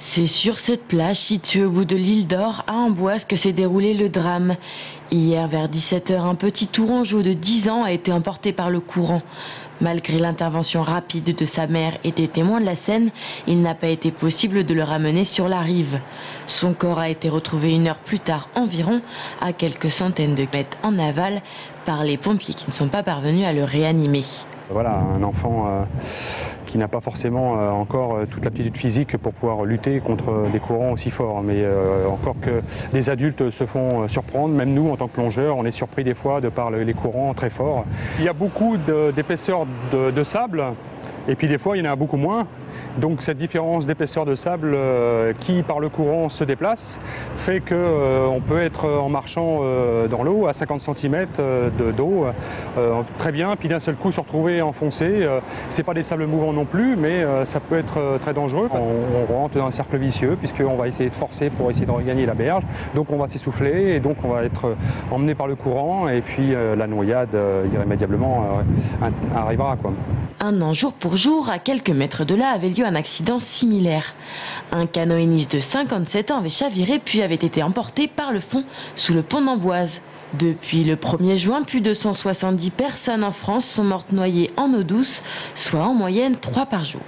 C'est sur cette plage située au bout de l'île d'Or, à Amboise, que s'est déroulé le drame. Hier, vers 17 h, un petit tourangeau de 10 ans a été emporté par le courant. Malgré l'intervention rapide de sa mère et des témoins de la scène, il n'a pas été possible de le ramener sur la rive. Son corps a été retrouvé 1 heure plus tard environ, à quelques centaines de mètres en aval, par les pompiers qui ne sont pas parvenus à le réanimer. Voilà, un enfant qui n'a pas forcément encore toute l'aptitude physique pour pouvoir lutter contre des courants aussi forts. Mais encore que des adultes se font surprendre, même nous en tant que plongeurs, on est surpris des fois de par les courants très forts. Il y a beaucoup d'épaisseur de sable, et puis des fois il y en a beaucoup moins. Donc cette différence d'épaisseur de sable qui par le courant se déplace fait qu'on peut être en marchant dans l'eau à 50 cm d'eau très bien, puis d'un seul coup se retrouver enfoncé. C'est pas des sables mouvants non plus, mais ça peut être très dangereux. On rentre dans un cercle vicieux puisqu'on va essayer de forcer pour essayer de regagner la berge. Donc on va s'essouffler et donc on va être emmené par le courant et puis la noyade irrémédiablement arrivera, quoi. Un an jour pour jour, à quelques mètres de là, avait lieu un accident similaire. Un canoëniste de 57 ans avait chaviré puis avait été emporté par le fond sous le pont d'Amboise. Depuis le 1er juin, plus de 170 personnes en France sont mortes noyées en eau douce, soit en moyenne 3 par jour.